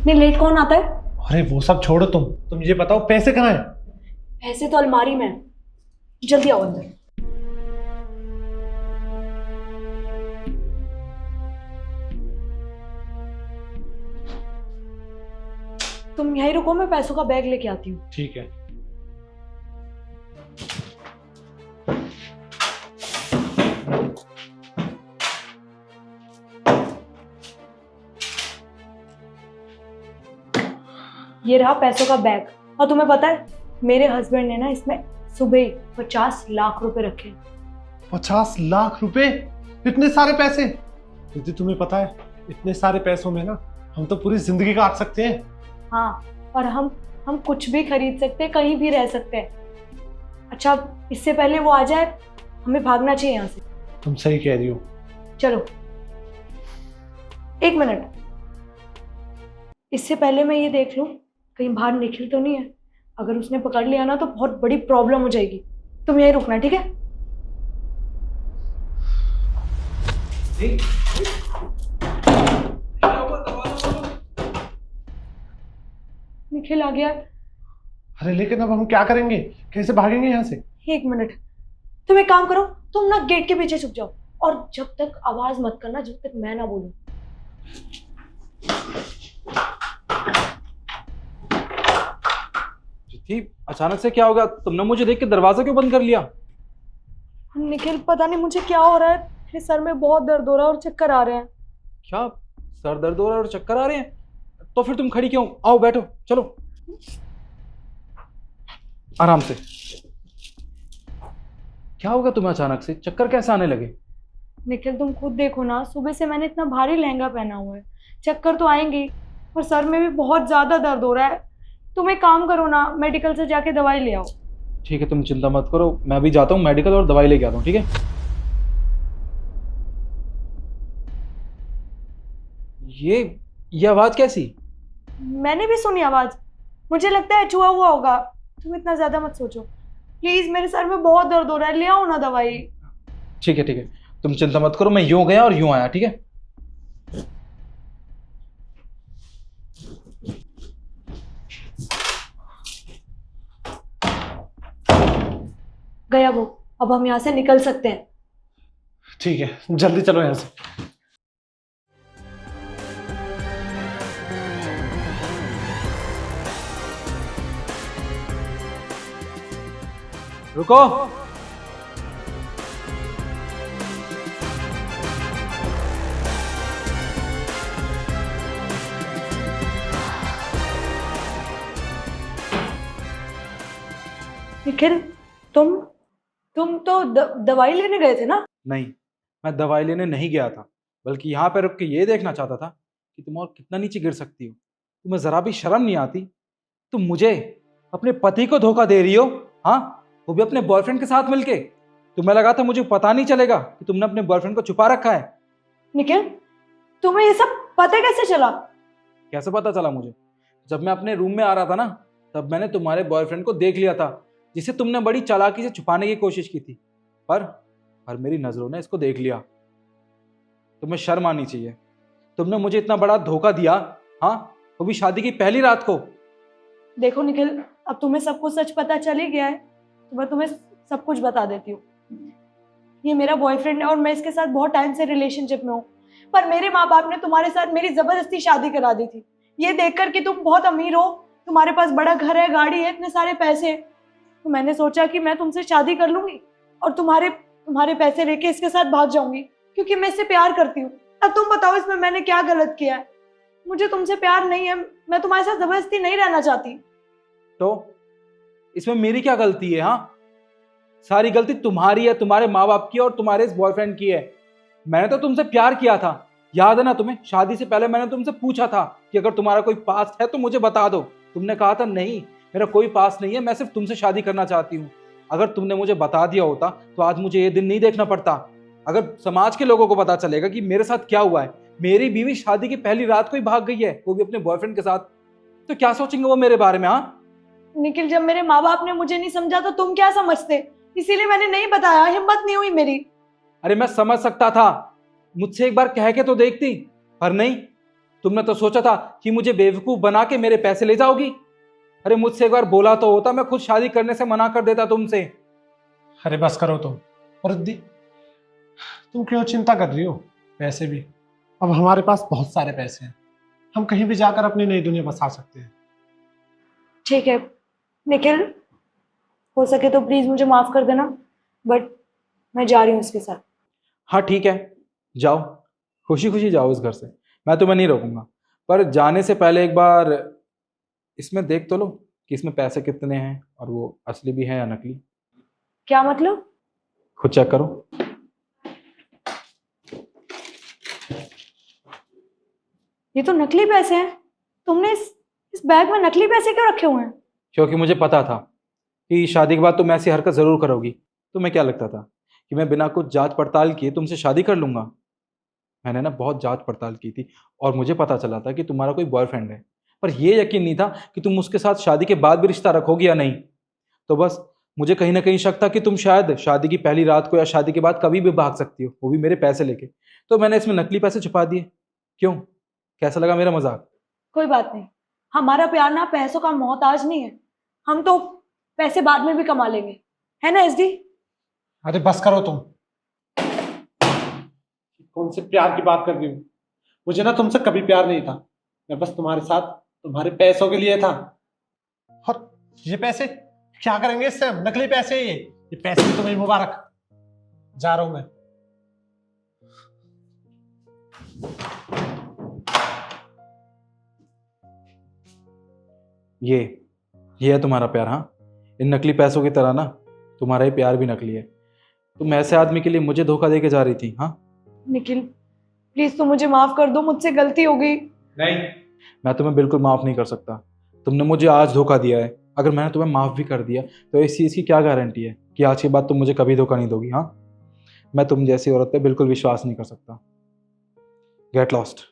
इतने लेट कौन आता है? अरे वो सब छोड़ो, तुम ये बताओ पैसे कहाँ हैं? पैसे तो अलमारी में हैं। जल्दी आओ अंदर। तुम यहीं रुको, मैं पैसों का बैग लेके आती हूँ। ठीक है। ये रहा पैसों का बैग। और तुम्हें पता है मेरे हस्बैंड ने ना इसमें सुबह ही 50 लाख रुपए रखे। 50 लाख रुपए? इतने सारे पैसे? दीदी तुम्हें पता है इतने सारे पैसों में ना हम तो पूरी जिंदगी काट सकते हैं। हाँ, और हम कुछ भी खरीद सकते हैं, कहीं भी रह सकते हैं। अच्छा, इससे पहले वो आ जाए, हमें भागना चाहिए यहाँ से। तुम सही कह रही हो। चलो, एक मिनट, इससे पहले मैं ये देख लूं कहीं बाहर निखिल तो नहीं है। अगर उसने पकड़ लिया ना तो बहुत बड़ी प्रॉब्लम हो जाएगी। तुम यहीं रुकना, ठीक है? निखिल आ गया। अरे लेकिन अब हम क्या करेंगे, कैसे भागेंगे यहाँ से? एक मिनट, तुम एक काम करो, तुम ना गेट के पीछे छुप जाओ और जब तक आवाज मत करना जब तक मैं ना बोलूं। थी अचानक से क्या हो गया? तुमने मुझे देख के दरवाजा क्यों बंद कर लिया? निखिल, पता नहीं मुझे क्या हो रहा है, मेरे सर में बहुत दर्द हो रहा है और चक्कर आ रहे हैं। क्या सर दर्द हो रहा है और चक्कर आ रहे हैं? तो फिर तुम खड़ी क्यों? आओ बैठो, चलो आराम से। क्या होगा तुम्हें अचानक से? चक्कर कैसे आने लगे? निखिल, तुम खुद देखो ना, सुबह से मैंने इतना भारी लहंगा पहना हुआ है, चक्कर तो आएंगे ही, और सर में भी बहुत ज्यादा दर्द हो रहा है। तुम एक काम करो ना, मेडिकल से जाके दवाई ले आओ। ठीक है, तुम चिंता मत करो, मैं अभी जाता हूँ मेडिकल और दवाई लेके आता हूँ, ठीक है? ये आवाज कैसी? मैंने भी सुनी आवाज, मुझे लगता है छुआ हुआ होगा। तुम इतना ज्यादा मत सोचो प्लीज, मेरे सर में बहुत दर्द हो रहा है, ले आओ ना दवाई। ठीक है, तुम चिंता मत करो, मैं यूं गया और यूं आया, ठीक है? गया वो, अब हम यहाँ से निकल सकते हैं। ठीक है, जल्दी चलो यहाँ से। रुको। निखिल, तुम तो दवाई लेने गए थे ना? नहीं, मैं दवाई लेने नहीं गया था, बल्कि यहाँ पे रुक के ये देखना चाहता था कि तुम और कितना नीचे गिर सकती हो। तुम्हें जरा भी शर्म नहीं आती? तुम मुझे, अपने पति को धोखा दे रही हो, हाँ, वो भी अपने बॉयफ्रेंड के साथ मिलके। तुम्हें लगा था मुझे पता नहीं चलेगा कि तुमने अपने बॉयफ्रेंड को छुपा रखा है? निखिल, तुम्हें ये सब पता कैसे चला? कैसे पता चला मुझे? जब मैं अपने रूम में आ रहा था ना, तब मैंने तुम्हारे बॉयफ्रेंड को देख लिया था, जिसे तुमने बड़ी चालाकी से छुपाने की कोशिश की थी, पर मेरी नजरों ने इसको देख लिया। तुम्हें शर्म आनी चाहिए। तुमने मुझे इतना बड़ा धोखा दिया, हाँ, वो भी शादी की पहली रात को। देखो निखिल, अब तुम्हें सब कुछ सच पता चल ही गया है, तो मैं तुम्हें सब कुछ बता देती हूँ। ये मेरा बॉयफ्रेंड है और मैं इसके साथ बहुत टाइम से रिलेशनशिप में हूँ, पर मेरे माँ बाप ने तुम्हारे साथ मेरी जबरदस्ती शादी करा दी थी, ये देखकर कि तुम बहुत अमीर हो, तुम्हारे पास बड़ा घर है, गाड़ी है, इतने सारे पैसे, तो मैंने सोचा कि मैं तुमसे शादी कर लूंगी और तुम्हारे पैसे लेके इसके साथ भाग जाऊंगी, क्योंकि मैं इससे प्यार करती हूँ। अब तुम बताओ इसमें मैंने क्या गलत किया है? मुझे तुमसे प्यार नहीं है, मैं तुम्हारे साथ जबरदस्ती नहीं रहना चाहती। तो इसमें मेरी क्या गलती है? हाँ, सारी गलती तुम्हारी है, तुम्हारे माँ बाप की और तुम्हारे इस बॉयफ्रेंड की है। मैंने तो तुमसे प्यार किया था, याद है ना तुम्हें? शादी से पहले मैंने तुमसे पूछा था कि अगर तुम्हारा कोई पास्ट है तो मुझे बता दो। तुमने कहा था नहीं, मेरा कोई पास्ट नहीं है, मैं सिर्फ तुमसे शादी करना चाहती हूँ। अगर तुमने मुझे बता दिया होता तो आज मुझे ये दिन नहीं देखना पड़ता। अगर समाज के लोगों को पता चलेगा कि मेरे साथ क्या हुआ है, मेरी बीवी शादी की पहली रात को ही भाग गई है, वो भी अपने बॉयफ्रेंड के साथ, तो क्या सोचेंगे वो मेरे बारे में? हाँ निखिल, जब मेरे माँ बाप ने मुझे नहीं समझा तो तुम क्या समझते, इसीलिए मैंने नहीं बताया, हिम्मत नहीं हुई मेरी। अरे मैं समझ सकता था, मुझसे एक बार कह के तो देखती, पर नहीं, तुमने तो सोचा था कि मुझे बेवकूफ बना के मेरे पैसे ले जाओगी। अरे मुझसे एक बार बोला तो होता, मैं खुद शादी करने से मना कर देता तुमसे। अरे बस करो तुम। और रिद्धि, तुम क्यों चिंता कर रही हो? पैसे भी, अब हमारे पास बहुत सारे पैसे हैं, हम कहीं भी जाकर अपनी नई दुनिया बसा सकते हैं। ठीक है निखिल, हो सके तो प्लीज मुझे माफ कर देना, बट मैं जा रही हूँ उसके साथ। हाँ ठीक है, जाओ, खुशी खुशी जाओ इस घर से, मैं तुम्हें नहीं रोकूंगा। पर जाने से पहले एक बार इसमें देख तो लो कि इसमें पैसे कितने हैं और वो असली भी है या नकली। क्या मतलब? खुद चेक करो। ये तो नकली पैसे हैं। तुमने इस बैग में नकली पैसे क्यों रखे हुए हैं? क्योंकि मुझे पता था कि शादी के बाद तुम ऐसी हरकत जरूर करोगी। तुम्हें क्या लगता था कि मैं बिना कुछ जांच पड़ताल किए तुमसे शादी कर लूंगा? मैंने ना बहुत जांच पड़ताल की थी और मुझे पता चला था कि तुम्हारा कोई बॉयफ्रेंड है, पर यह यकीन नहीं था कि तुम उसके साथ शादी के बाद भी रिश्ता रखोगी या नहीं। तो बस मुझे कहीं ना कहीं शक था कि तुम शायद शादी की पहली रात को या शादी के बाद कभी भी भाग सकती हो, वो भी मेरे पैसे लेके। तो मैंने इसमें नकली पैसे छुपा दिए। क्यों, कैसा लगा मेरा मजाक? कोई बात नहीं, हमारा प्यार ना पैसों का मोहताज नहीं है। हम तो पैसे बाद में भी कमा लेंगे, है ना एसडी? अरे बस करो तुम। कौन से प्यार की बात कर रही हूँ? मुझे ना तुमसे कभी प्यार नहीं था, मैं बस तुम्हारे साथ तुम्हारे पैसों के लिए था। और ये पैसे क्या करेंगे इससे हम? नकली पैसे ये पैसे भी तुम्हें मुबारक। जा रहा हूं मैं। ये है तुम्हारा प्यार? हाँ, इन नकली पैसों की तरह ना तुम्हारा ही प्यार भी नकली है। तुम ऐसे आदमी के लिए मुझे धोखा देके जा रही थी? हाँ निखिल प्लीज तुम मुझे माफ कर दो, मुझसे गलती हो गई। नहीं, मैं तुम्हें बिल्कुल माफ नहीं कर सकता। तुमने मुझे आज धोखा दिया है, अगर मैंने तुम्हें माफ भी कर दिया तो इस चीज़ की क्या गारंटी है कि आज के बाद तुम मुझे कभी धोखा नहीं दोगी? हाँ, मैं तुम जैसी औरत पे बिल्कुल विश्वास नहीं कर सकता। Get lost.